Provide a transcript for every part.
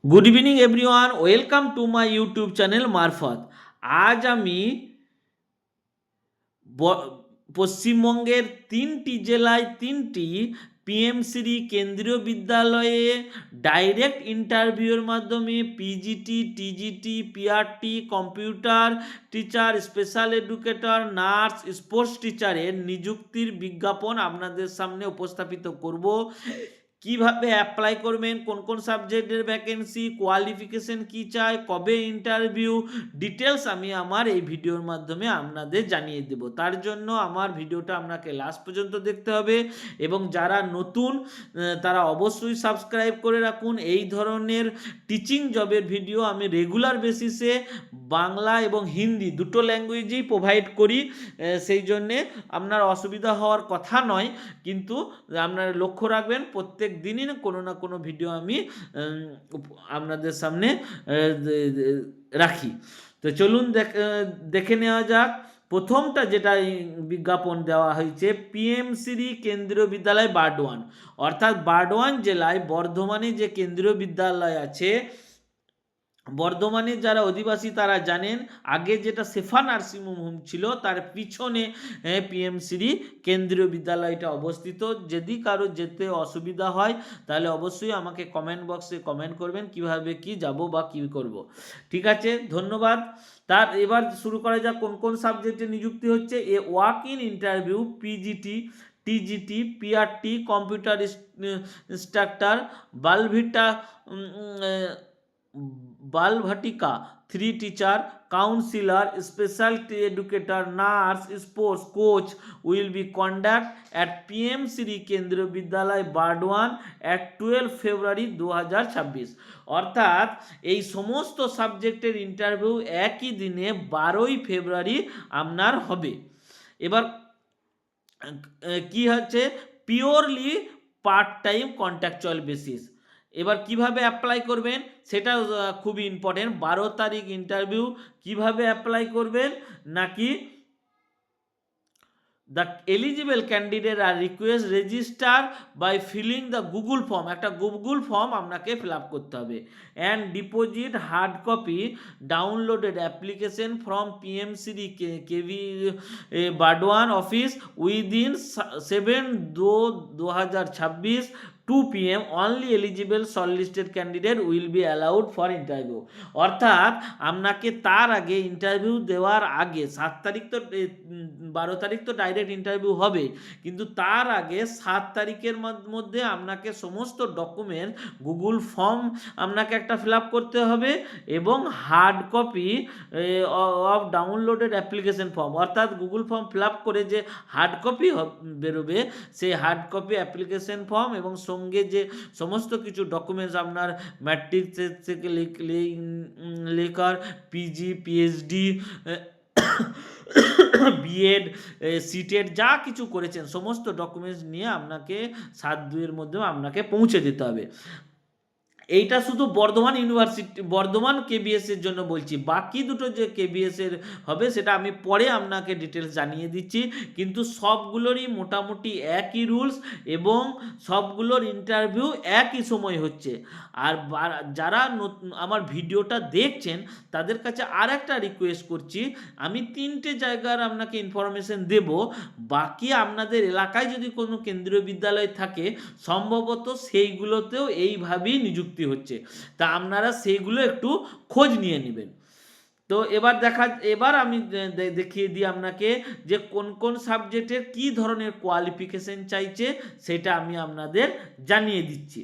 Good evening everyone, welcome to my YouTube channel মারফত। আজ আমি পশ্চিমবঙ্গের 3টি জেলায় 3টি পিএমসিরি কেন্দ্রীয় বিদ্যালয়ে ডাইরেক্ট ইন্টারভিউয়ের মাধ্যমে PGT, TGT, PRT, computer teacher, special educator, nurse, sports টিচারের নিযুক্তির বিজ্ঞাপন আপনাদের সামনে উপস্থাপিত করব। কিভাবে অ্যাপ্লাই করবেন, কোন কোন সাবজেক্টের ভ্যাকেন্সি, কোয়ালিফিকেশন কি চাই, কবে ইন্টারভিউ, ডিটেলস আমি আমার এই ভিডিওর মাধ্যমে আপনাদের জানিয়ে দেব। তার জন্য আমার ভিডিওটা আপনাকে লাস্ট পর্যন্ত দেখতে হবে এবং যারা নতুন তারা অবশ্যই সাবস্ক্রাইব করে রাখুন। এই ধরনের টিচিং জবের ভিডিও আমি রেগুলার বেসিসে বাংলা এবং হিন্দি দুটো ল্যাঙ্গুয়েজেই প্রোভাইড করি, সেই জন্যে আপনার অসুবিধা হওয়ার কথা নয়, কিন্তু আপনারা লক্ষ্য রাখবেন প্রত্যেক দিনই কোনো না কোনো ভিডিও আমি আপনাদের সামনে রাখি। তো চলুন দেখে নেওয়া যাক। প্রথমটা যেটা বিজ্ঞাপন দেওয়া হয়েছে, পিএমসিরি কেন্দ্রীয় বিদ্যালয় বারডোয়ান, অর্থাৎ বারডোয়ান জেলায় বর্ধমানে যে কেন্দ্রীয় বিদ্যালয় আছে, বর্ধমানের যারা অধিবাসী তারা জানেন আগে যেটা শেফা নার্সিং হোম ছিল তার পিছনে পিএমসিরি কেন্দ্রীয় বিদ্যালয়টা অবস্থিত। যদি কারো যেতে অসুবিধা হয় তাহলে অবশ্যই আমাকে কমেন্ট বক্সে কমেন্ট করবেন কিভাবে কি যাব বা কি করব। ঠিক আছে, ধন্যবাদ। তার এবার শুরু করা যাক কোন কোন সাবজেক্টে নিযুক্তি হচ্ছে। Walk in interview PGT, TGT, PRT, computer instructor, বালভিটা Balvatika 3 teacher, counselor, special educator, nurse, sports coach will be conduct at PM Sri কেন্দ্রীয় বিদ্যালয় বারডোয়ান at 12 ফেব্রুয়ারি 2026। অর্থাৎ এই সমস্ত সাবজেক্টের ইন্টারভিউ একই দিনে 12ই ফেব্রুয়ারি আপনার হবে। এবার কি হচ্ছে, purely part time contractual basis. এবার কিভাবে অ্যাপ্লাই করবেন সেটা খুবই ইম্পর্টেন্ট। 12 তারিখ ইন্টারভিউ, কিভাবে অ্যাপ্লাই করবেন নাকি the eligible candidate are request register by filling the Google form, একটা গুগল ফর্ম আপনাকে ফিল আপ করতে হবে, and deposit hard copy downloaded application from PMCD KV Burdwan office within 7/2/2026 2 PM only eligible shortlisted candidate will be allowed for interview। অর্থাৎ আপনাকে তার আগে interview দেওয়ার আগে 7 তারিখ তো 12 তারিখ তো ডাইরেক্ট ইন্টারভিউ হবে, কিন্তু তার আগে 7 তারিখের মধ্যে আপনাকে সমস্ত ডকুমেন্ট গুগল ফর্ম আপনাকে একটা ফিল আপ করতে হবে এবং hard copy of downloaded application form, অর্থাৎ গুগল ফর্ম ফিল আপ করে যে হার্ড কপি বেরোবে সেই হার্ড কপি অ্যাপ্লিকেশন ফর্ম এবং সঙ্গে যে সমস্ত কিছু ডকুমেন্টস আপনার ম্যাট্রিক থেকে লেখার পিজি, পিএইচডি, বিএড, সিটেট যা কিছু করেছেন সমস্ত ডকুমেন্টস নিয়ে আপনাকে 7/2-এর মধ্যে আপনাকে পৌঁছে দিতে হবে। এইটা শুধু বর্ধমান ইউনিভার্সিটি বর্ধমান কেবিএস এর জন্য বলছি, বাকি দুটো যে কেবিএস এর হবে সেটা আমি পরে আপনাকে ডিটেলস জানিয়ে দিচ্ছি, কিন্তু সবগুলোরই মোটামুটি একই রুলস এবং সবগুলোর ইন্টারভিউ একই সময় হচ্ছে। আর যারা আমার ভিডিওটা দেখছেন তাদের কাছে আর একটা রিকোয়েস্ট করছি, আমি 3টে জায়গার আপনাকে ইনফরমেশন দেব, বাকি আপনাদের এলাকায় যদি কোনো কেন্দ্রীয় বিদ্যালয় থাকে সম্ভবত সেইগুলোতেও এইভাবেই নিযুক্তি হচ্ছে, তা আপনারা সেইগুলো একটু খোঁজ নিয়ে নেবেন। তো এবার আমি দেখিয়ে দিই আপনাকে যে কোন কোন সাবজেক্টের কি ধরনের কোয়ালিফিকেশন চাইছে সেটা আমি আপনাদের জানিয়ে দিচ্ছি।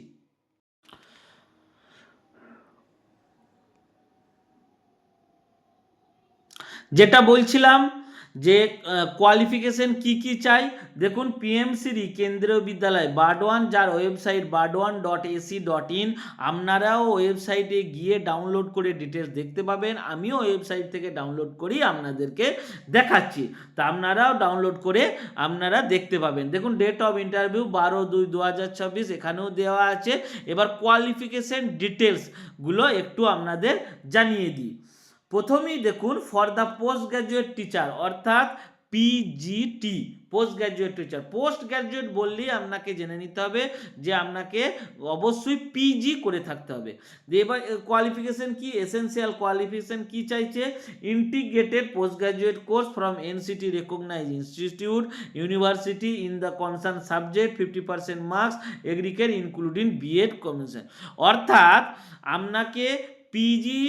যেটা বলছিলাম যে কোয়ালিফিকেশন কি কি চাই, দেখুন পিএমসিরি কেন্দ্রীয় বিদ্যালয় বারডোয়ান, যার ওয়েবসাইট bardowan.ac.in, আপনারাও ওয়েবসাইটে গিয়ে ডাউনলোড করে ডিটেলস দেখতে পাবেন, আমিও ওয়েবসাইট থেকে ডাউনলোড করি আপনাদেরকে দেখাচ্ছি, তা আপনারাও ডাউনলোড করে আপনারা দেখতে পাবেন। দেখুন ডেট অফ ইন্টারভিউ 12/2/2026 এখানেও দেওয়া আছে। এবার কোয়ালিফিকেশন ডিটেলসগুলো একটু আপনাদের জানিয়ে দিই। প্রথমেই দেখুন for the post graduate teacher অর্থাৎ PGT, post graduate teacher. Post graduate বললেই আপনাকে জেনে নিতে হবে যে আপনাকে অবশ্যই পিজি করে থাকতে হবে। এবার কোয়ালিফিকেশন কি, এসেনশিয়াল কোয়ালিফিকেশন কি চাইছে, integrated post graduate course from NCT recognized institute university in the concern subject 50% marks aggregate including B Ed commission. অর্থাৎ আপনাকে পিজি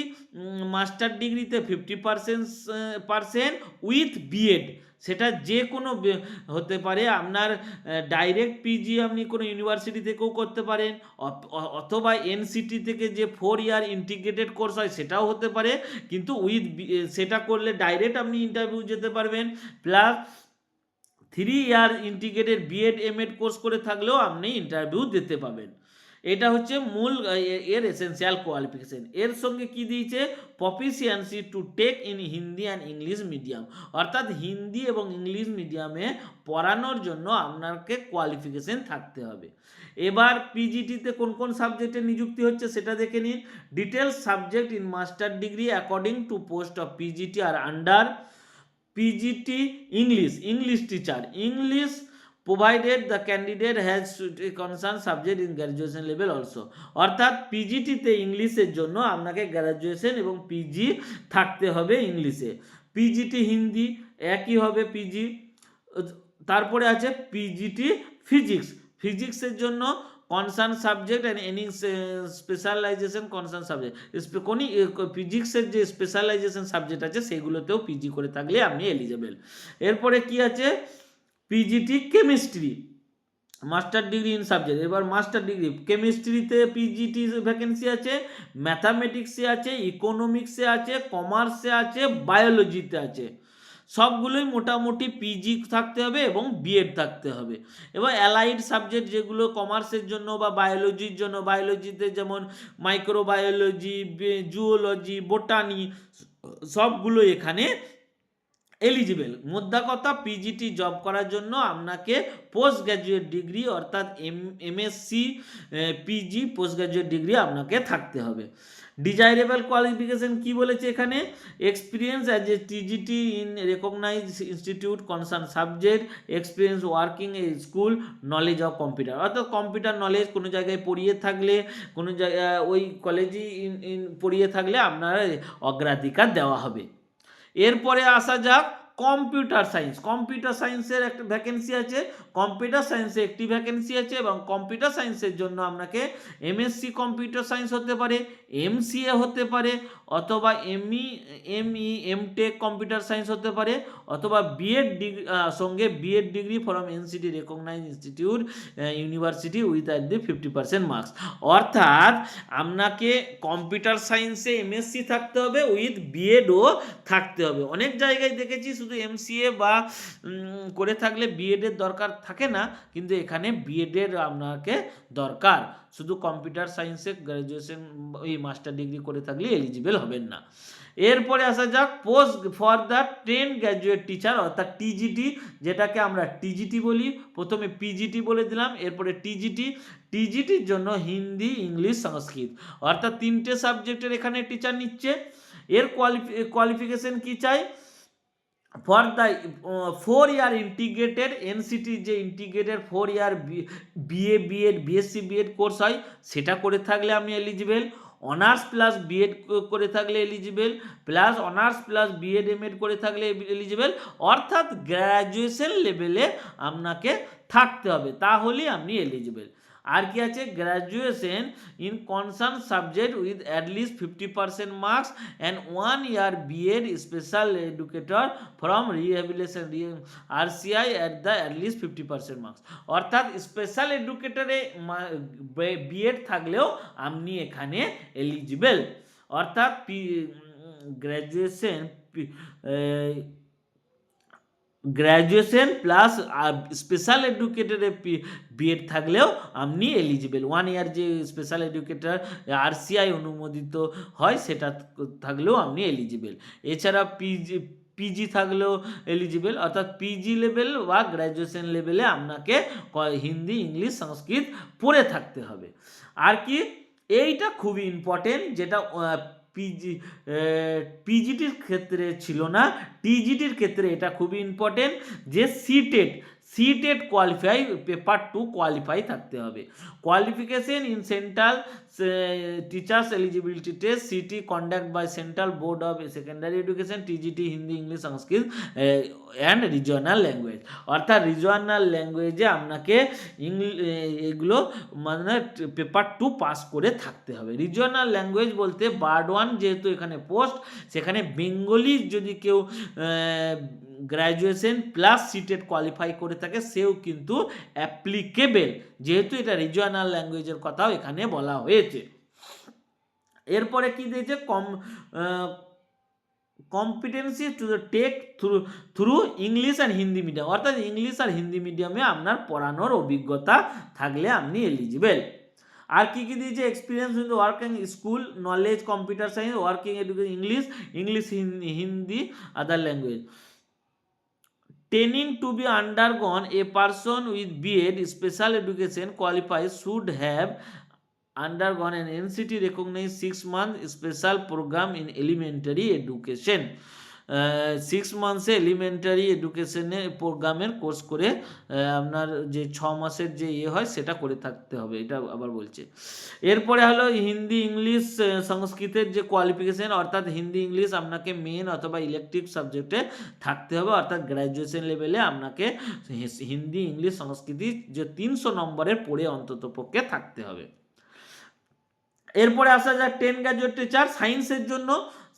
মাস্টার ডিগ্রিতে 50% উইথ বিএড, সেটা যে কোনো হতে পারে। আপনার ডাইরেক্ট পিজি আপনি কোনো ইউনিভার্সিটি থেকেও করতে পারেন, অথবা এনসিটি থেকে যে 4 ইয়ার ইন্টিগ্রেটেড কোর্স হয় সেটাও হতে পারে, কিন্তু উইথ সেটা করলে ডাইরেক্ট আপনি ইন্টারভিউ যেতে পারবেন। Plus 3 year integrated B Ed M Ed course করে থাকলেও আপনি ইন্টারভিউ দিতে পাবেন। এটা হচ্ছে মূল এর এসেনশিয়াল কোয়ালিফিকেশন। এর সঙ্গে কি দিয়েছে, proficiency to teach in Hindi and English medium, অর্থাৎ হিন্দি এবং ইংলিশ মিডিয়ামে পড়ানোর জন্য আপনাকে কোয়ালিফিকেশন থাকতে হবে। এবার পিজিটিতে কোন কোন সাবজেক্টে নিযুক্তি হচ্ছে সেটা দেখে নিন। Details subject in master degree according to post of PGT আর under PGT English teacher, English provided the candidate has concerned subject in graduation level also। অর্থাৎ পিজিটিতে ইংলিশের জন্য আপনাকে গ্র্যাজুয়েশন এবং পিজি থাকতে হবে ইংলিশে। পিজিটি হিন্দি একই হবে পিজি। তারপরে আছে পিজিটি ফিজিক্সের জন্য concern subject and any specialization concern subject, কোন ফিজিক্সের যে স্পেশালাইজেশন সাবজেক্ট আছে সেগুলোতেও পিজি করে থাকলে আপনি এলিজেবল। এরপরে কি আছে, PGT chemistry master degree in subject. এবার মাস্টার ডিগ্রি কেমিস্ট্রিতে পিজিটি ভ্যাকেন্সি আছে, ম্যাথামেটিক্সে আছে, ইকোনমিক্সে আছে, কমার্সে আছে, বায়োলজিতে আছে। সবগুলোই মোটামুটি পিজি থাকতে হবে এবং বিএড থাকতে হবে। এবার অ্যালাইড সাবজেক্ট যেগুলো কমার্সের জন্য বা বায়োলজির জন্য, বায়োলজিতে যেমন মাইক্রোবায়োলজি, জুওলজি, বোটানি, সবগুলো এখানে এলিজিবল। মোদ্দা কথা, পিজিটি জব করার জন্য আপনাকে পোস্ট গ্র্যাজুয়েট ডিগ্রি অর্থাৎ MSc PG post graduate degree আপনাকে থাকতে হবে। ডিজাইরেবল কোয়ালিফিকেশন কি বলেছে এখানে, experience as a TGT in recognise institute concern subject, experience working a school, knowledge of computer. অর্থাৎ কম্পিউটার নলেজ কোনো জায়গায় পড়িয়ে থাকলে, কোনো জায়গায় ওই কলেজেই পড়িয়ে থাকলে আপনার অগ্রাধিকার দেওয়া হবে। এরপরে আসা যাক কম্পিউটার সায়েন্সের একটা ভ্যাকেন্সি আছে, কম্পিউটার সায়েন্সে একটি ভ্যাকেন্সি আছে, এবং কম্পিউটার সায়েন্সের জন্য আপনাকে এমএসসি কম্পিউটার সায়েন্স হতে পারে, এমসিএ হতে পারে, অথবা এমটেক কম্পিউটার সায়েন্স হতে পারে, অথবা বিএড ডিগ্রি সঙ্গে B Ed degree from NCT recognise institute university with at the 50% marks. অর্থাৎ আপনাকে কম্পিউটার সায়েন্সে এমএসসি থাকতে হবে, উইথ বিএডও থাকতে হবে। অনেক জায়গায় দেখেছি শুধু এমসিএ বা করে থাকলে বিএডের দরকার থাকে না, কিন্তু এখানে বিএডের আপনাকে দরকার। শুধু কম্পিউটার সায়েন্সে গ্র্যাজুয়েশন ওই মাস্টার ডিগ্রি করে থাকলে এলিজিবল হবেন না। এরপরে আসা যাক post for the train graduate teacher অর্থাৎ টিজিটি, যেটাকে আমরা টিজিটি বলি। প্রথমে পিজিটি বলে দিলাম, এরপরে টিজিটির জন্য হিন্দি, ইংলিশ, সংস্কৃত, অর্থাৎ 3টে সাবজেক্টের এখানে টিচার নিচ্ছে। এর কোয়ালিফিকেশন কি চাই, for the 4 year integrated NCT যে integrated 4 year BA BEd BSc BEd course হয় সেটা করে থাকলে আপনি এলিজিবল, অনার্স প্লাস বিএড করে থাকলে eligible, plus honours plus B Ed M.Ed. করে থাকলে এলিজিবল, অর্থাৎ গ্র্যাজুয়েশন লেভেলে আপনাকে থাকতে হবে, তাহলেই আপনি এলিজিবল। আর কি আছে, graduation in concern subject with at least 50% marks and 1 year BEd special educator from rehabilitation RCI at the at least 50% marks. অর্থাৎ স্পেশাল এডুকেটরে বিএড থাকলেও আপনি এখানে এলিজিবল। অর্থাৎ গ্র্যাজুয়েশন প্লাস স্পেশাল এডুকেটরে বিএড থাকলেও আপনি এলিজিবল। 1 ইয়ার যে স্পেশাল এডুকেটর আরসিআই অনুমোদিত হয় সেটা থাকলেও আপনি এলিজিবল। এছাড়া পিজি থাকলেও এলিজিবল, অর্থাৎ পিজি লেভেল বা গ্র্যাজুয়েশন লেভেলে আপনাকে হিন্দি, ইংলিশ, সংস্কৃত পড়ে থাকতে হবে। আর কি, এইটা খুবই ইম্পর্টেন্ট, যেটা পিজিটির ক্ষেত্রে ছিল না, টিজিটির ক্ষেত্রে এটা খুবই ইম্পর্টেন্ট, যে CTET CTET qualify paper 2 qualify থাকতে হবে। Qualification in central teachers eligibility test CT conduct by central board of secondary education TGT Hindi English Sanskrit and regional language, অর্থাৎ রিজনাল ল্যাঙ্গুয়েজে আপনাকে এগুলো মানে পেপার 2 পাস করে থাকতে হবে। রিজনাল ল্যাঙ্গুয়েজ বলতে বার্ড 1 যেহেতু এখানে পোস্ট, সেখানে বেঙ্গলি যদি কেউ গ্র্যাজুয়েশন প্লাস সিটেট কোয়ালিফাই করে থাকে সেও কিন্তু অ্যাপ্লিকেবেল, যেহেতু এটা রিজনাল ল্যাঙ্গুয়েজের কথাও এখানে বলা হয়েছে। এরপরে কি দিয়েছে, competency to teach through English and Hindi medium, অর্থাৎ ইংলিশ আর হিন্দি মিডিয়ামে আপনার পড়ানোর অভিজ্ঞতা থাকলে আপনি এলিজিবেল। আর কি কি দিয়েছে, experience in working school, knowledge computer science, working education English Hindi other language. Training to be undergone, a person with B.Ed special education qualified should have undergone an NCT recognized 6-month special program in elementary education. 6 মান্থসে elementary এডুকেশনে প্রোগ্রামের course করে আপনার যে 6 মাসের যে হয় সেটা করে থাকতে হবে, এটা আবার বলছে। এরপরে হলো হিন্দি ইংলিশ সংস্কৃতের যে কোয়ালিফিকেশন, অর্থাৎ হিন্দি ইংলিশ আপনাকে মেন অথবা ইলেকটিভ সাবজেক্টে থাকতে হবে, অর্থাৎ গ্র্যাজুয়েশন লেভেলে আপনাকে হিন্দি ইংলিশ সংস্কৃতি যে 300 নম্বরের পড়ে অন্তত পক্ষে থাকতে হবে। এরপরে আসা যাক 10 গ্র্যাজুয়েট টিচার সায়েন্সের জন্য,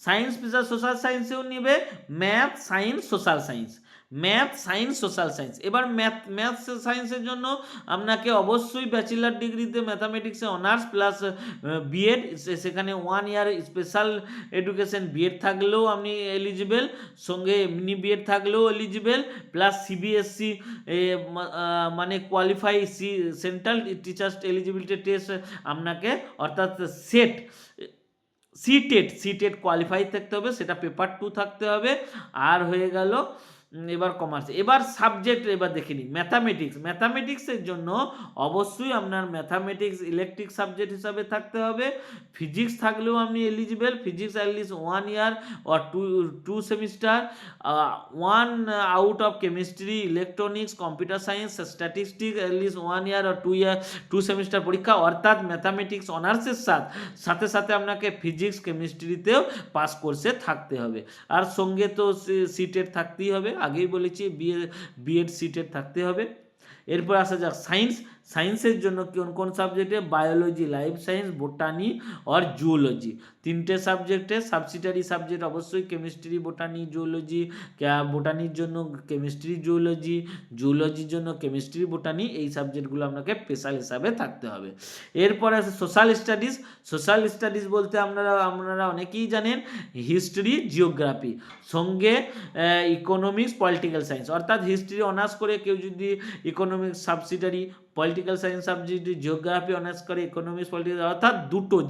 সায়েন্স প্লাস সোশ্যাল সায়েন্সেও নেবে, math science social science, math science social science. এবার ম্যাথ সায়েন্সের জন্য আপনাকে অবশ্যই ব্যাচেলার ডিগ্রিতে ম্যাথামেটিক্সে অনার্স প্লাস বিএড, সেখানে 1 ইয়ার স্পেশাল এডুকেশন বিএড থাকলেও আপনি এলিজিবেল, সঙ্গে মিনি বিএড থাকলেও এলিজিবেল, প্লাস সিবিএসসি মানে qualify central teachers eligibility test আপনাকে, অর্থাৎ সিটেট কোয়ালিফাই থাকতে হবে, সেটা পেপার 2 থাকতে হবে। আর হয়ে গেল এবার কমার্স। এবার সাবজেক্ট এবার দেখে নিই, ম্যাথামেটিক্সের জন্য অবশ্যই আপনার ম্যাথামেটিক্স ইলেকট্রিক সাবজেক্ট হিসাবে থাকতে হবে। ফিজিক্স থাকলেও আপনি eligible, physics at least 1 year or 2 semester, 1 out of chemistry, electronics, computer science, statistics at least 1 year or 2 semester পরীক্ষা, অর্থাৎ ম্যাথামেটিক্স অনার্সের সাথে সাথে আপনাকে ফিজিক্স কেমিস্ট্রিতেও পাস কোর্সে থাকতে হবে। আর সঙ্গে তো সিটেট থাকতেই হবে, আগেই বলেছি বিএড সিটেট থাকতে হবে। এরপর আসা যাক সায়েন্সের জন্য কোন সাবজেক্টে, বায়োলজি, লাইফ সায়েন্স, বোটানি আর জুওলজি, 3টে সাবজেক্টে। সাবসিডারি সাবজেক্ট অবশ্যই কেমিস্ট্রি, বোটানি, জুওলজি, বোটানির জন্য কেমিস্ট্রি, জুওলজি, জুওলজির জন্য কেমিস্ট্রি, বোটানি, এই সাবজেক্টগুলো আপনাকে স্পেশাল হিসাবে থাকতে হবে। এরপর আছে সোশ্যাল স্টাডিজ বলতে আপনারা অনেকেই জানেন হিস্ট্রি, জিওগ্রাফি, সঙ্গে ইকোনমিক্স, পলিটিক্যাল সায়েন্স, অর্থাৎ হিস্ট্রি অনার্স করে কেউ যদি economics subsidiary, political science subject, geography honours করে ইকোনমিক্স, পলিটিক্যাল, অর্থাৎ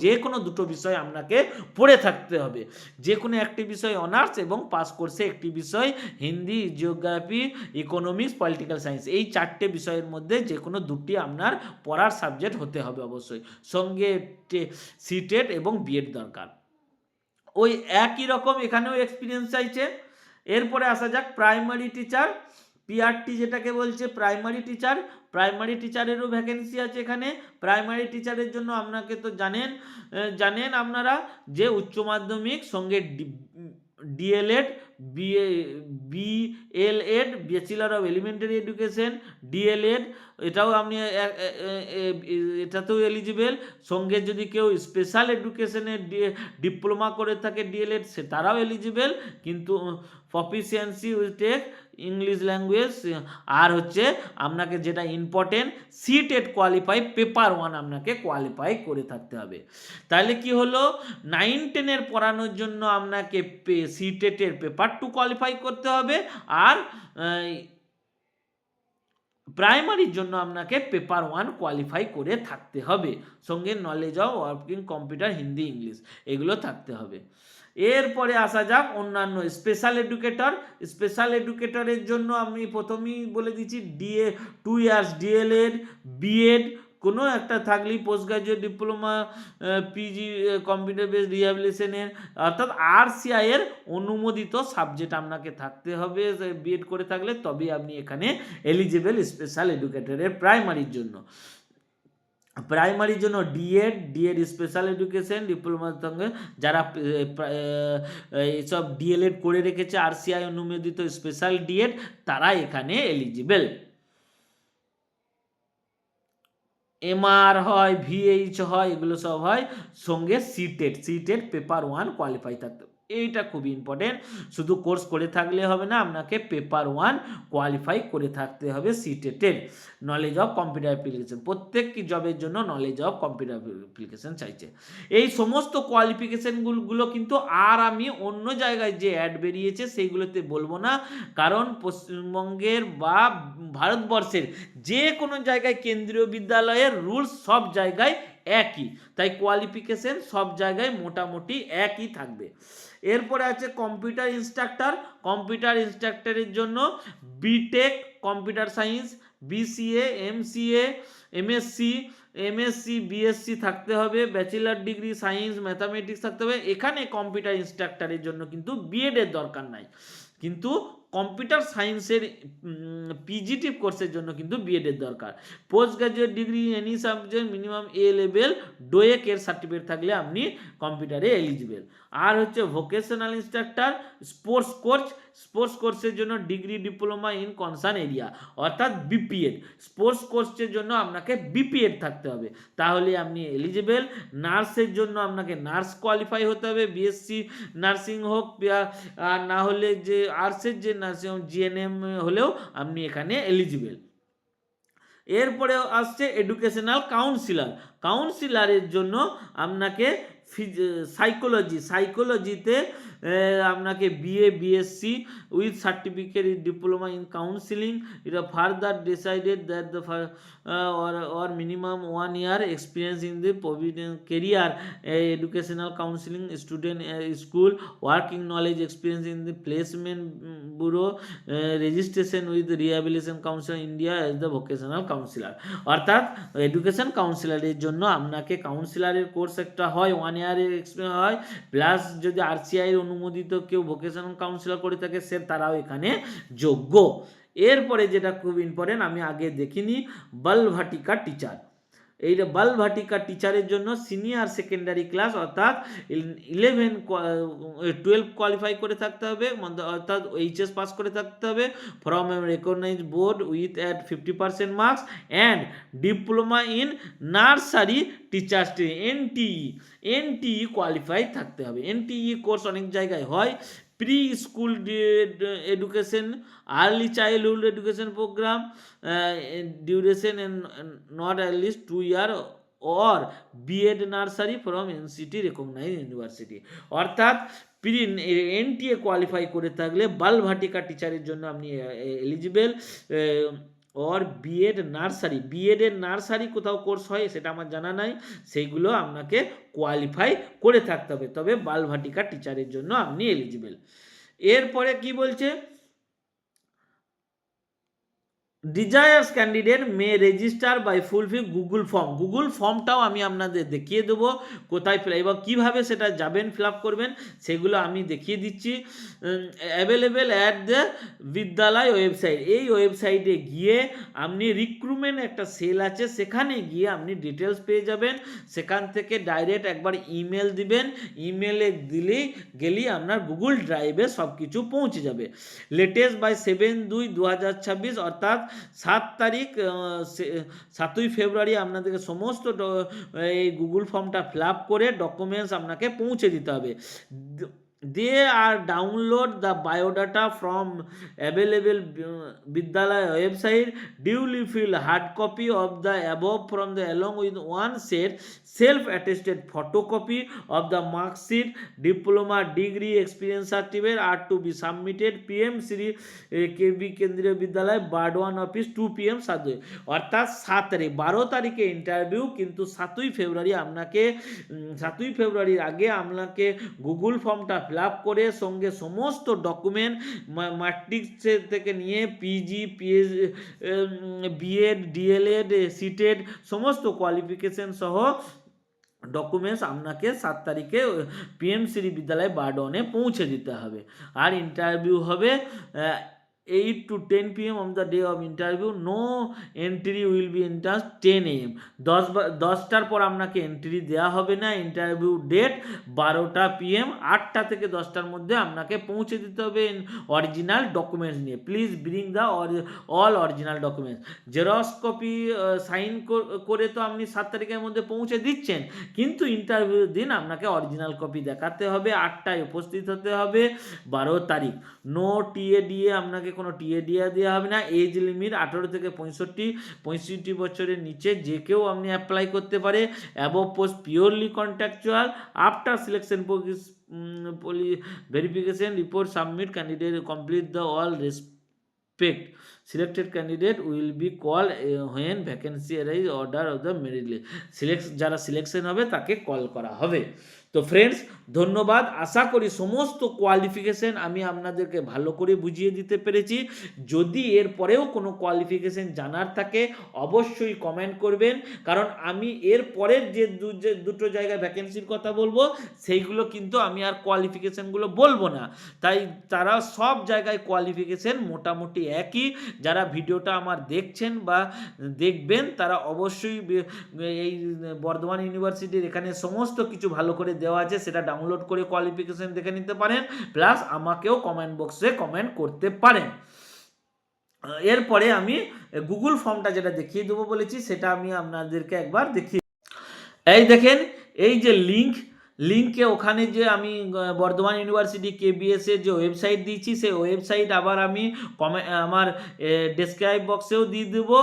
যে কোনো দুটো বিষয় আপনাকে পড়ে থাকতে হবে, যে কোনো একটি বিষয় অনার্স এবং পাস কোর্সে একটি বিষয় Hindi, geography, economics, political science, এই 4টে বিষয়ের মধ্যে যে কোনো দুটি আপনার পড়ার সাবজেক্ট হতে হবে অবশ্যই, সঙ্গে সিটেট এবং বিএড দরকার। ওই একই রকম এখানেও এক্সপিরিয়েন্স চাইছে। এরপরে আসা যাক প্রাইমারি টিচার, পিআরটি যেটাকে বলছে প্রাইমারি টিচারেরও ভ্যাকেন্সি আছে এখানে। প্রাইমারি টিচারের জন্য আপনাকে তো জানেন আপনারা যে উচ্চ মাধ্যমিক সঙ্গে D El Ed, B El Ed bachelor of elementary education, D El Ed এটাও আপনি এটাতেও এলিজিবেল, সঙ্গে যদি কেউ স্পেশাল এডুকেশনে ডিপ্লোমা করে থাকে ডিএলএড সে তারাও এলিজিবেল, কিন্তু প্রফিসিয়েন্সি উইথ ইংলিশ ল্যাঙ্গুয়েজ, আর হচ্ছে আপনাকে যেটা ইম্পর্টেন্ট সিটেট কোয়ালিফাই পেপার 1 আপনাকে কোয়ালিফাই করে থাকতে হবে। তাহলে কি হলো, 9-10 পড়ানোর জন্য আপনাকে সিটেটের পেপার 2 কোয়ালিফাই করতে হবে, আর প্রাইমারির জন্য আপনাকে পেপার 1 কোয়ালিফাই করে থাকতে হবে, সঙ্গে knowledge of working computer, Hindi, English এগুলো থাকতে হবে। এরপরে আসা যাক অন্যান্য স্পেশাল এডুকেটরের জন্য আমি প্রথমেই বলে দিচ্ছি 2 ইয়ার্স ডিএলএড, বিএড, কোনো একটা থাকলেই post graduate diploma, PG, computer base রিহ্যাবিলিটেশনের অর্থাৎ RCI এর অনুমোদিত সাবজেক্ট আপনাকে থাকতে হবে বিএড করে থাকলে, তবেই আপনি এখানে এলিজিবল স্পেশাল এডুকেটরের প্রাইমারির জন্য। প্রাইমারির জন্য ডিএড স্পেশাল এডুকেশন ডিপ্লোমার সঙ্গে যারা এইসব ডিএলএড করে রেখেছে RCI অনুমোদিত স্পেশাল ডিএড, তারা এখানে এলিজিবল। MR হয়, VH হয়, এগুলো সব হয়, সঙ্গে সিটেট পেপার 1 কোয়ালিফাই থাকতে হবে। এইটা খুবই ইম্পর্টেন্ট, শুধু কোর্স করে থাকলে হবে না, আপনাকে পেপার 1 কোয়ালিফাই করে থাকতে হবে সিটেটের। নলেজ অফ কম্পিউটার অ্যাপ্লিকেশন, প্রত্যেক জবের জন্য নলেজ অফ কম্পিউটার অ্যাপ্লিকেশন চাইছে। এই সমস্ত কোয়ালিফিকেশনগুলো কিন্তু আর আমি অন্য জায়গায় যে অ্যাড বেরিয়েছে সেইগুলোতে বলবো না, কারণ পশ্চিমবঙ্গের বা ভারতবর্ষের যে কোনো জায়গায় কেন্দ্রীয় বিদ্যালয়ের রুলস সব জায়গায় একই, তাই কোয়ালিফিকেশন সব জায়গায় মোটামুটি একই থাকবে। এরপরে আছে কম্পিউটার ইনস্ট্রাক্টরের জন্য B Tech computer science, BCA, MCA, MSc, BSc থাকতে হবে, ব্যাচেলার ডিগ্রি সায়েন্স ম্যাথামেটিক্স থাকতে হবে। এখানে কম্পিউটার ইনস্ট্রাক্টরের জন্য কিন্তু বিএড এর দরকার নাই, কিন্তু কম্পিউটার সায়েন্সের পিজিটি কোর্সের জন্য কিন্তু বিএড এর দরকার। Post graduate degree any subject minimum A level ডোয়েক এর সার্টিফিকেট থাকলে আপনি কম্পিউটারে এলিজিবল। আর হচ্ছে ভোকেশনাল ইনস্ট্রাক্টর স্পোর্টস কোর্সের জন্য degree diploma in concern area অর্থাৎ বিপিএড। স্পোর্টস কোর্সের জন্য আপনাকে বিপিএড থাকতে হবে, তাহলে আপনি এলিজিবল। নার্সের জন্য আপনাকে নার্স কোয়ালিফাই হতে হবে, BSc নার্সিং হোক, আর না হলে যে আর্টসের যে নার্সিং GNM হলেও আপনি এখানে এলিজিবল। এরপরে আসছে এডুকেশনাল কাউন্সিলারের জন্য আপনাকে সাইকোলজিতে আপনাকে BA BSc with certificate diploma in counselling, এটা further decided that the or minimum 1 year experience in the career educational counseling student school working knowledge experience in the placement bureau registration with rehabilitation council India as the vocational counselor। অর্থাৎ education কাউন্সিলারের জন্য আপনাকে কাউন্সিলারের course একটা হয়, 1 ইয়ারের experience হয়, plus যদি RCI এর অনুমোদিত কেউ ভোকেশনাল কাউন্সিলর করে থাকে তারাও এখানে যোগ্য। এরপরে যেটা খুব ইম্পর্টেন্ট, আমি আগে দেখিনি, বালভাটিকা টিচার। এই বালভাটিকা টিচারের জন্য সিনিয়র সেকেন্ডারি ক্লাস অর্থাৎ 12 কোয়ালিফাই করে থাকতে হবে, অর্থাৎ HS পাস করে থাকতে হবে from a recognise board with at 50% marks and diploma in nursery teachers NTE qualify থাকতে হবে। NTE কোর্স অনেক জায়গায় হয়, pre school education, early childhood education programme, duration not at least 2 year or BEd nursery from NCT recognise university. অর্থাৎ NTA qualify করে থাকলে বালভাটিকা টিচারের জন্য আপনি এলিজিবল। और BEd নার্সারি, BEd এর নার্সারি কোথাও কোর্স হয় সেটা আমার জানা নাই, সেইগুলো আপনাকে কোয়ালিফাই করে থাকতে হবে, তবে বালভাটিকা টিচারের জন্য আপনি এলিজিবল। এরপরে কি বলছে, desirous candidate may register by fulfil Google ফর্মটাও আমি আপনাদের দেখিয়ে দেবো কোথায় এবং কীভাবে সেটা যাবেন ফিল আপ করবেন সেগুলো আমি দেখিয়ে দিচ্ছি। অ্যাভেলেবেল অ্যাট দ্য বিদ্যালয় ওয়েবসাইট, এই ওয়েবসাইটে গিয়ে আপনি রিক্রুটমেন্ট একটা সেল আছে, সেখানে গিয়ে আপনি ডিটেলস পেয়ে যাবেন, সেখান থেকে ডাইরেক্ট একবার ইমেল দিবেন, ইমেলে গেলেই আপনার গুগল ড্রাইভে সব কিছু পৌঁছে যাবে। লেটেস্ট বাই 7/2/2026 অর্থাৎ 7ই ফেব্রুয়ারি আপনাদেরকে সমস্ত এই গুগল ফর্মটা ফিল আপ করে ডকুমেন্টস আপনাকে পৌঁছে দিতে হবে। They are download the biodata from available Vidyalaya website. Duly fill hard copy of the above from the along with one set self-attested photocopy of the mark sheet, diploma, degree, experience certificate are to be submitted PM Sri KB কেন্দ্রীয় বিদ্যালয় Burdwan office 2 PM সাথে। অর্থাৎ 12 তারিখে interview, কিন্তু 7ই ফেব্রুয়ারির আগে আপনাকে Google ফর্মটা ফিল আপ করে সঙ্গে সমস্ত ডকুমেন্ট ম্যাট্রিক্স থেকে নিয়ে পিজি বিএড ডিএলএড সিটেড সমস্ত কোয়ালিফিকেশন সহ ডকুমেন্টস আপনাকে 7 তারিখে পিএমসিরি বিদ্যালয় বারডনে পৌঁছে দিতে হবে। আর ইন্টারভিউ হবে 8 to 10 PM on the day of interview. No entry will be entered 10 AM. 10টার পর আপনাকে এন্ট্রি দেওয়া হবে না। ইন্টারভিউ ডেট 12টা PM, 8টা থেকে 10টার মধ্যে আপনাকে পৌঁছে দিতে হবে অরিজিনাল ডকুমেন্টস নিয়ে। Please bring the all original documents. Xerox copy sign করে তো আপনি 7 তারিখের মধ্যে পৌঁছে দিচ্ছেন, কিন্তু ইন্টারভিউ দিন আপনাকে অরিজিনাল কপি দেখাতে হবে। 8টায় উপস্থিত হতে হবে 12 তারিখ। নো টিএডিএ, আপনাকে কোনো টিএডিএ দেওয়া হবে না। এজ লিমিট 18 থেকে 65 বছরের নিচে যে কেউ আপনি অ্যাপ্লাই করতে পারে। Above post purely contractual. After selection verification report submit candidate complete the all respect. Selected candidate will be called when vacancy arise order of the merit list. যারা সিলেকশন হবে তাকে কল করা হবে। তো ফ্রেন্ডস, ধন্যবাদ। আশা করি সমস্ত কোয়ালিফিকেশন আমি আপনাদেরকে ভালো করে বুঝিয়ে দিতে পেরেছি। যদি এর পরেও কোনো কোয়ালিফিকেশন জানার থাকে অবশ্যই কমেন্ট করবেন, কারণ আমি এর পরের যে দুটো জায়গায় ভ্যাকেন্সির কথা বলবো সেইগুলো কিন্তু আমি আর কোয়ালিফিকেশনগুলো বলবো না। তাই তারা সব জায়গায় কোয়ালিফিকেশন মোটামুটি একই। যারা ভিডিওটা আমার দেখছেন বা দেখবেন তারা অবশ্যই এই বর্ধমান ইউনিভার্সিটির এখানে সমস্ত কিছু ভালো করে দেওয়া আছে, সেটা ডাউনলোড করে কোয়ালিফিকেশন দেখে নিতে পারেন। প্লাস আমাকেও কমেন্ট বক্সে কমেন্ট করতে পারেন। এরপরে আমি গুগল ফর্মটা যেটা দেখিয়ে দেবো বলেছি সেটা আমি আপনাদেরকে একবার দেখিয়ে, এই দেখেন এই যে লিঙ্কে ওখানে যে আমি বর্ধমান ইউনিভার্সিটি কেবিএস এর যে ওয়েবসাইট দিয়েছি সেই ওয়েবসাইট আবার আমি আমার ডেসক্রাইব বক্সেও দিয়ে দেবো।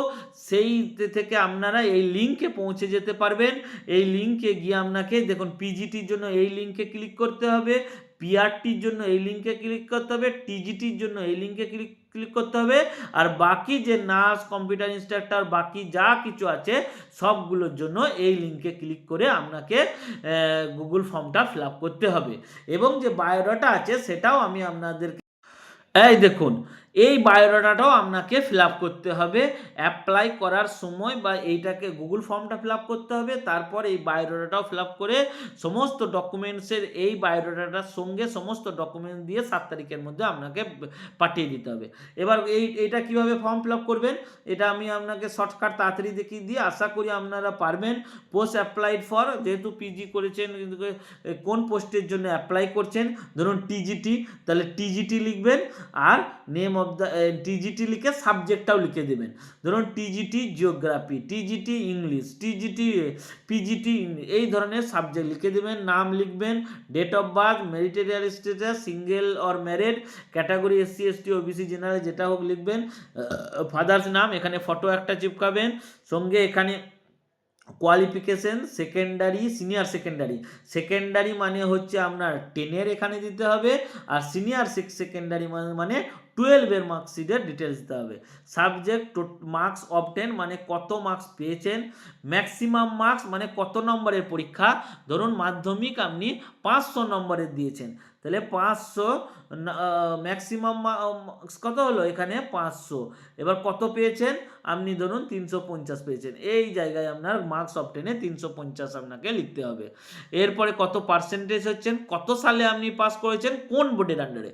সেই থেকে আপনারা এই লিঙ্কে পৌঁছে যেতে পারবেন। এই লিঙ্কে গিয়ে আপনাকে দেখুন পিজিটির জন্য এই লিঙ্কে ক্লিক করতে হবে, পিআরটির জন্য এই লিঙ্কে ক্লিক করতে হবে, টিজিটির জন্য এই লিঙ্কে ক্লিক করতে হবে, আর বাকি যে নার্স, কম্পিউটার ইনস্ট্রাক্টর, বাকি যা কিছু আছে সবগুলোর জন্য এই লিঙ্কে ক্লিক করে আপনাকে গুগল ফর্মটা ফিল আপ করতে হবে। এবং যে বায়োডাটা আছে সেটাও আমি আপনাদেরকে, এই দেখুন এই বায়োডাটাটাও আপনাকে ফিল আপ করতে হবে অ্যাপ্লাই করার সময়, বা এইটাকে গুগল ফর্মটা ফিল আপ করতে হবে। তারপর এই বায়োডাটাও ফিল আপ করে সমস্ত ডকুমেন্টসের এই বায়োডাটার সঙ্গে সমস্ত ডকুমেন্ট দিয়ে 7 তারিখের মধ্যে আপনাকে পাঠিয়ে দিতে হবে। এবার এইটা কিভাবে ফর্ম ফিল আপ করবেন এটা আমি আপনাকে শর্টকাট তাড়াতাড়ি দেখিয়ে দিই, আশা করি আপনারা পারবেন। পোস্ট অ্যাপ্লাইড ফর, যেহেতু পিজি করেছেন কিন্তু কোন পোস্টের জন্য অ্যাপ্লাই করছেন, ধরুন টিজিটি, তাহলে টিজিটি লিখবেন আর নেম অফ দ্য টিজিটি লিখে সাবজেক্টটাও লিখে দেবেন। ধরুন TGT geography, TGT English, TGT PGT এই ধরনের সাবজেক্ট লিখে দেবেন। নাম লিখবেন, date of birth, marital status, single or married, category SC ST OBC general যেটা হোক লিখবেন। ফাদার্স নাম, এখানে ফটো একটা চিপকাবেন, সঙ্গে এখানে কোয়ালিফিকেশন সেকেন্ডারি, সিনিয়র সেকেন্ডারি মানে হচ্ছে আপনার 10-এর এখানে দিতে হবে, আর সিনিয়র সেকেন্ডারি মানে 12-এর মার্কশিটের ডিটেলস দিতে হবে। সাবজেক্ট মার্কস অবটেন মানে কত মার্কস পেয়েছেন, ম্যাক্সিমাম মার্কস মানে কত নম্বরের পরীক্ষা, ধরুন মাধ্যমিক আপনি 500 নম্বরের দিয়েছেন, তাহলে 500 ম্যাক্সিমাম মার্কস কত হলো এখানে 500, এবার কত পেয়েছেন আপনি ধরুন 350 পেয়েছেন, এই জায়গায় আপনার মার্কস অফ 10-এ 350 আপনাকে লিখতে হবে। এরপরে কত পার্সেন্টেজ হচ্ছেন, কত সালে আপনি পাস করেছেন, কোন বোর্ডের আন্ডারে।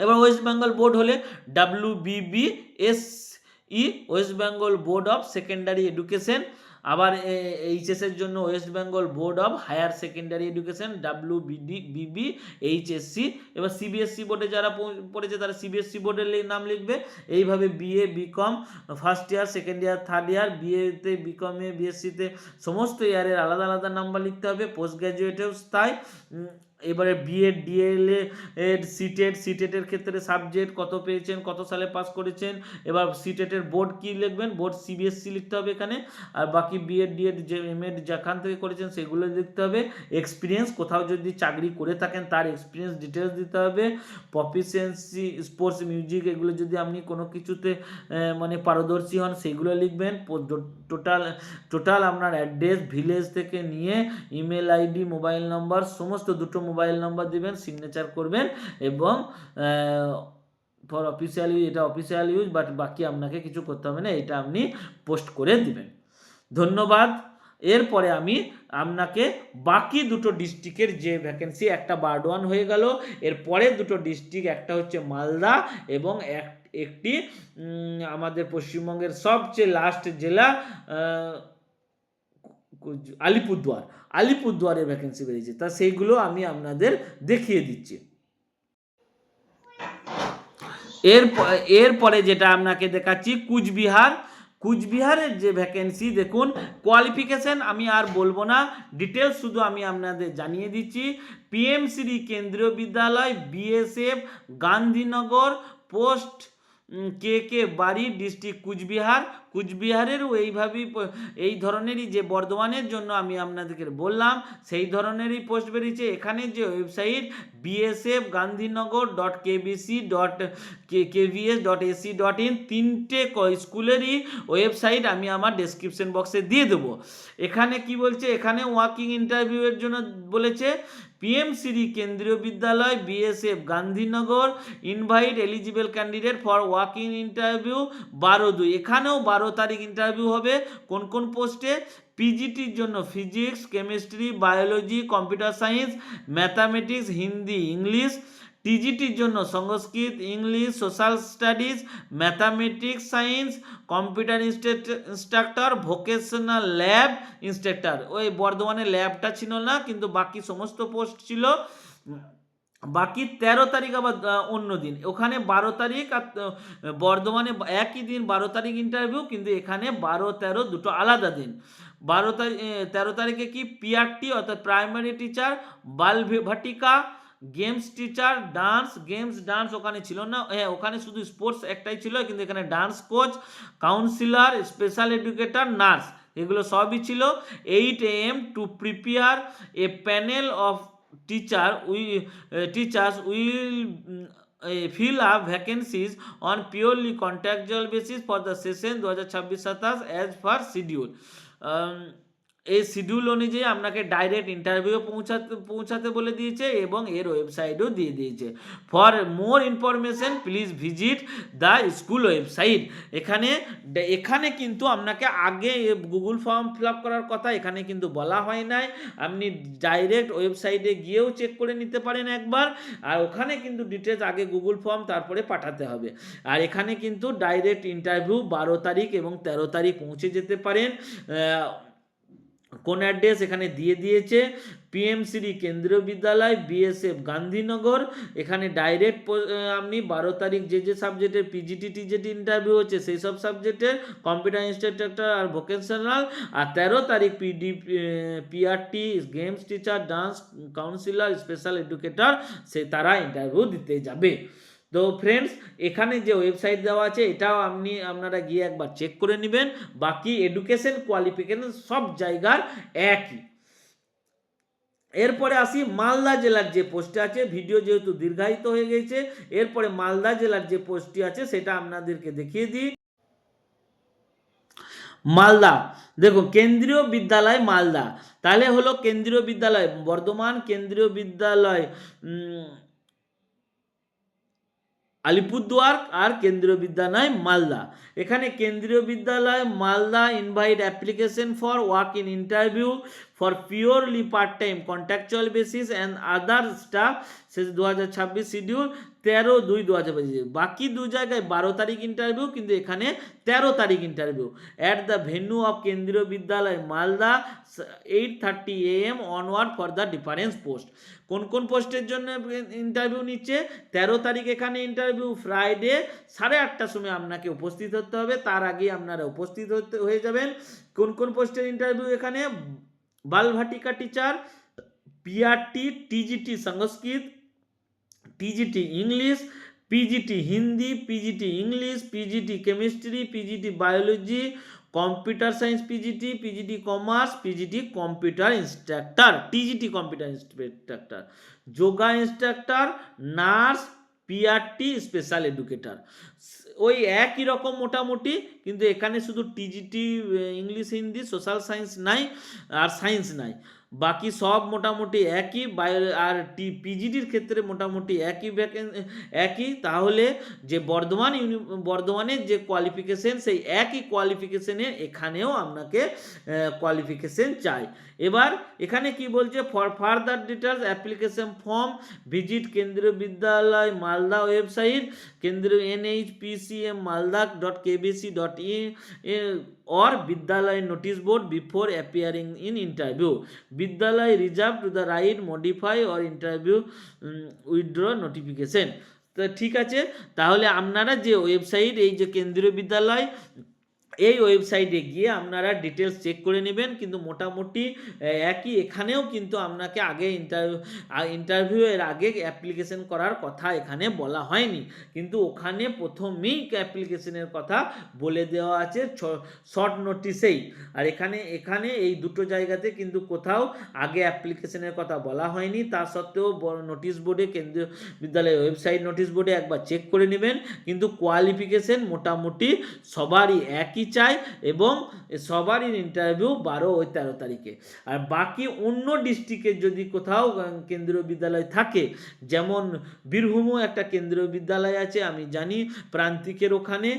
এবার ওয়েস্ট বেঙ্গল বোর্ড হলে WBBSE, West Bengal board of secondary education. আবার এইচএসের জন্য West Bengal board of higher secondary education, WBBHSC। এবার সিবিএসসি বোর্ডে যারা পড়েছে তারা সিবিএসসি বোর্ডের নাম লিখবে। এইভাবে BA, BCom, first year, second year, third year, বিএতে, বিকমে, বিএসসিতে সমস্ত ইয়ারের আলাদা আলাদা নাম্বার লিখতে হবে। পোস্ট গ্র্যাজুয়েটেও তাই। এবারে বিএড, ডিএলএড, সিটেটের ক্ষেত্রে সাবজেক্ট কত পেয়েছেন, কত সালে পাস করেছেন। এবার সিটেটের বোর্ড কি লিখবেন, বোর্ড সিবিএসসি লিখতে হবে এখানে। আর বাকি বিএড, ডিএড, এমএড যেখান থেকে করেছেন সেগুলো লিখতে হবে। এক্সপিরিয়েন্স, কোথাও যদি চাকরি করে থাকেন তার এক্সপিরিয়েন্স ডিটেলস দিতে হবে। প্রফিসিয়েন্সি, স্পোর্টস, মিউজিক এগুলো যদি আপনি কোনো কিছুতে মানে পারদর্শী হন সেগুলো লিখবেন। টোটাল আপনার অ্যাড্রেস, ভিলেজ থেকে নিয়ে ইমেল আইডি, মোবাইল নাম্বার, সমস্ত দুটো মোবাইল নাম্বার দিবেন, সিগনেচার করবেন এবং ফর অফিসিয়াল ইউজ, এটা অফিসিয়াল ইউজ, বাট বাকি আপনাকে কিছু করতে হবে না, এটা আপনি পোস্ট করে দিবেন। ধন্যবাদ। এরপরে আমি আপনাকে বাকি দুটো ডিস্ট্রিক্টের যে ভ্যাকেন্সি, একটা বারডোয়ান হয়ে গেল, এরপরে দুটো ডিস্ট্রিক্ট, একটা হচ্ছে মালদা এবং একটি আমাদের পশ্চিমবঙ্গের সবচেয়ে লাস্ট জেলা আলিপুরদুয়ারের ভ্যাকেন্সি বেরিয়েছে, তা সেইগুলো আমি আপনাদের দেখিয়ে দিচ্ছি। এরপরে যেটা আপনাকে দেখাচ্ছি কুচবিহারের যে ভ্যাকেন্সি, দেখুন কোয়ালিফিকেশন আমি আর বলবো না, ডিটেলস শুধু আমি আপনাদের জানিয়ে দিচ্ছি। পিএমসিডি কেন্দ্রীয় বিদ্যালয়, বিএসএফ, গান্ধীনগর, পোস্ট কে বাড়ি, ডিস্ট্রিক্ট কুচবিহারেরও এইভাবেই এই ধরনেরই, যে বর্ধমানের জন্য আমি আপনাদেরকে বললাম সেই ধরনেরই পোস্ট বেরিয়েছে। এখানে যে ওয়েবসাইট BSF gandhinagar.kbc.kvs.ac.in, তিনটে স্কুলেরই ওয়েবসাইট আমি আমার ডেসক্রিপশন বক্সে দিয়ে দেবো। এখানে কি বলছে, এখানে ওয়াকিং ইন্টারভিউয়ের জন্য বলেছে পিএমসিডি কেন্দ্রীয় বিদ্যালয়, BSF Gandhinagar, invite eligible candidate for walking interview 12/2। এখানেও 12 তারিখ ইন্টারভিউ হবে। কোন কোন পোস্টে? পিজিটির জন্য physics, chemistry, biology, computer science, mathematics, Hindi, English. টিজিটির জন্য Sanskrit, English, social studies, mathematics, science, computer instructor, vocational lab instructor. ওই বর্ধমানে ল্যাবটা ছিল না, কিন্তু বাকি সমস্ত পোস্ট ছিল। বাকি 13 তারিখ আবার অন্য দিন, ওখানে 12 তারিখ, আর বর্ধমানে একই দিন 12 তারিখ ইন্টারভিউ, কিন্তু এখানে 12-13 দুটো আলাদা দিন। 13 তারিখে কি PRT অর্থাৎ প্রাইমারি টিচার, বাল ভাটিকা, গেমস টিচার, ডান্স ওখানে ছিল না, হ্যাঁ ওখানে শুধু স্পোর্টস একটাই ছিল, কিন্তু এখানে dance coach, councillor, special educator, nurse, এগুলো সবই ছিল। 8 AM to prepare a panel of teachers will fill up vacancies on purely contractual basis for the session 2026-27 as per schedule। এই শিডিউল অনুযায়ী আপনাকে ডাইরেক্ট ইন্টারভিউ পৌঁছাতে বলে দিয়েছে এবং এর ওয়েবসাইটও দিয়ে দিয়েছে। For more information please visit the school website. এখানে কিন্তু আপনাকে আগে গুগল ফর্ম ফিল আপ করার কথা এখানে কিন্তু বলা হয় নাই, আপনি ডাইরেক্ট ওয়েবসাইটে গিয়েও চেক করে নিতে পারেন একবার, আর ওখানে কিন্তু ডিটেলস আগে গুগল ফর্ম তারপরে পাঠাতে হবে। আর এখানে কিন্তু ডাইরেক্ট ইন্টারভিউ 12 তারিখ এবং 13 তারিখ পৌঁছে যেতে পারেন। কোন অ্যাড্রেস এখানে দিয়ে দিয়েছে, পিএমসিডি কেন্দ্রীয় বিদ্যালয়, BSF গান্ধীনগর। এখানে ডাইরেক্ট আপনি 12 তারিখ যে সাবজেক্টের PGT TGT ইন্টারভিউ হচ্ছে সেই সব সাবজেক্টের কম্পিউটার ইনস্ট্রাক্টর আর ভোকেশনাল, আর 13 তারিখ PRT games teacher, dance councillor, special educator, তারা ইন্টারভিউ দিতে যাবে। তো ফ্রেন্ডস, এখানে যে ওয়েবসাইট দেওয়া আছে এটাও আপনারা গিয়ে একবার চেক করে নেবেন। বাকি এডুকেশন কোয়ালিফিকেশন সব জায়গার একই। এরপরে আসি মালদা জেলার যে পোস্টে আছে, ভিডিও যেহেতু দীর্ঘায়িত হয়ে গেছে, এরপরে মালদা জেলার যে পোস্টটি আছে সেটা আপনাদেরকে দেখিয়ে দিই। মালদা, দেখুন কেন্দ্রীয় বিদ্যালয় মালদা, তাহলে হলো কেন্দ্রীয় বিদ্যালয় বর্ধমান, কেন্দ্রীয় বিদ্যালয় আলিপুরদুয়ার, আর কেন্দ্রীয় বিদ্যালয় মালদা। এখানে কেন্দ্রীয় Vidyalaya Malda invite application for walk in interview for purely part time contractual basis and other staff, শেষ 2026 শিডিউল 13/2/2025। বাকি দু জায়গায় 12 তারিখ ইন্টারভিউ, কিন্তু এখানে 13 তারিখ interview at the venue of কেন্দ্রীয় Vidyalaya Malda 8:30 AM onward for the difference post. কোন কোন পোস্টের জন্য ইন্টারভিউ নিচ্ছে? 13 তারিখ এখানে ইন্টারভিউ, ফ্রাইডে 8:30টার সময় আপনাকে উপস্থিত হতে হবে, তার আগে আপনারা উপস্থিত হয়ে যাবেন। কোন কোন পোস্টের ইন্টারভিউ এখানে? বালভাটিকা টিচার, PRT TGT সংস্কৃত, TGT English, PGT Hindi, PGT English, PGT chemistry, PGT biology, computer science PGT commerce, PGT computer instructor, TGT computer instructor, yoga instructor, nurse, PRT special educator. ওই একই রকম মোটামুটি, কিন্তু এখানে শুধু TGT English Hindi, social science নাই আর science নাই। বাকি সব মোটামুটি একই, আর পিজিটির ক্ষেত্রে মোটামুটি একই। তাহলে যে বর্ধমানের যে কোয়ালিফিকেশন, সেই একই কোয়ালিফিকেশনে এখানেও আপনাকে কোয়ালিফিকেশন চাই। এবার এখানে কি বলছে, for further details application form visit Kendriya Vidyalaya Malda website Kendriya NHPCM malda.kbc.in or Vidyalaya notice board before appearing in interview. Vidyalaya reserve to the right modify or interview withdraw notification. তো ঠিক আছে, তাহলে আপনারা যে ওয়েবসাইট, এই যে কেন্দ্রীয় বিদ্যালয়, এই ওয়েবসাইটে গিয়ে আপনারা ডিটেলস চেক করে নেবেন। কিন্তু মোটামুটি একই, এখানেও কিন্তু আপনাকে আগে ইন্টারভিউ এর আগে অ্যাপ্লিকেশন করার কথা এখানে বলা হয়নি, কিন্তু ওখানে প্রথমেই অ্যাপ্লিকেশনের কথা বলে দেওয়া আছে শর্ট নোটিসেই। আর এখানে এই দুটো জায়গাতে কিন্তু কোথাও আগে অ্যাপ্লিকেশনের কথা বলা হয়নি। তা সত্ত্বেও নোটিশ বোর্ডে, কেন্দ্রীয় বিদ্যালয়ের ওয়েবসাইট নোটিশ বোর্ডে একবার চেক করে নেবেন। কিন্তু কোয়ালিফিকেশন মোটামুটি সবারই একই চাই, এবং সবারই ইন্টারভিউ 12 ও 13 তারিখে। আর বাকি অন্য ডিস্ট্রিক্টের যদি কোথাও কেন্দ্রীয় বিদ্যালয় থাকে, যেমন বীরভূমও একটা কেন্দ্রীয় বিদ্যালয় আছে আমি জানি, প্রান্তিকের ওখানে,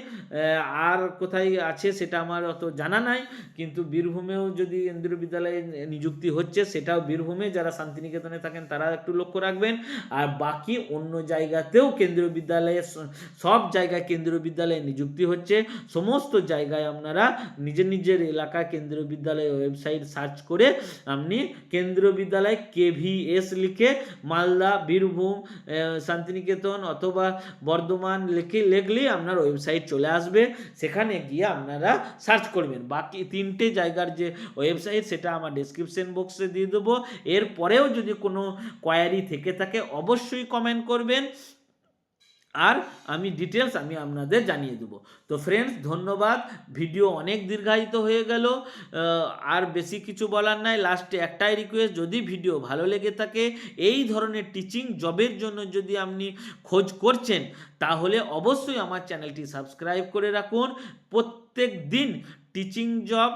আর কোথায় আছে সেটা আমার অত জানা নাই, কিন্তু বীরভূমেও যদি কেন্দ্রীয় বিদ্যালয়ে নিযুক্তি হচ্ছে, সেটাও বীরভূমে যারা শান্তিনিকেতনে থাকেন তারা একটু লক্ষ্য রাখবেন। আর বাকি অন্য জায়গাতেও কেন্দ্রীয় বিদ্যালয়ে, সব জায়গায় কেন্দ্রীয় বিদ্যালয়ে নিযুক্তি হচ্ছে। সমস্ত জায়গায় আপনারা নিজের এলাকা কেন্দ্রীয় বিদ্যালয় ওয়েবসাইট সার্চ করে আপনি কেন্দ্রীয় বিদ্যালয় KVS লিখে মালদা, বীরভূম, শান্তিনিকেতন অথবা বর্ধমান লিখলেই আপনার ওয়েবসাইট চলে আসবে। সেখানে গিয়ে আপনারা সার্চ করবেন। বাকি 3টে জায়গার যে ওয়েবসাইট, সেটা আমার ডেসক্রিপশন বক্সে দিয়ে দেবো। এরপরেও যদি কোনো কোয়ারি থেকে থাকে অবশ্যই কমেন্ট করবেন, আর আমি ডিটেলস আপনাদের জানিয়ে দেবো। তো ফ্রেন্ডস, ধন্যবাদ। ভিডিও অনেক দীর্ঘায়িত হয়ে গেল, আর বেশি কিছু বলার নাই। লাস্টে একটাই রিকোয়েস্ট, যদি ভিডিও ভালো লেগে থাকে, এই ধরনের টিচিং জবের জন্য যদি আপনি খোঁজ করছেন, তাহলে অবশ্যই আমার চ্যানেলটি সাবস্ক্রাইব করে রাখুন। প্রত্যেক দিন teaching job,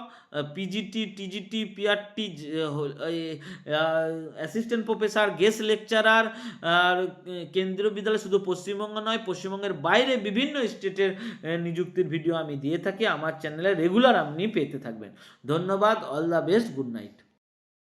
PGT, TGT, PRT, assistant professor, guest lecturer, আর কেন্দ্রীয় বিদ্যালয় শুধু পশ্চিমবঙ্গ নয়, পশ্চিমবঙ্গের বাইরে বিভিন্ন স্টেটের নিযুক্তির ভিডিও আমি দিয়ে থাকি। আমার চ্যানেলে রেগুলার আপনি পেতে থাকবেন। ধন্যবাদ। All the best. Good night.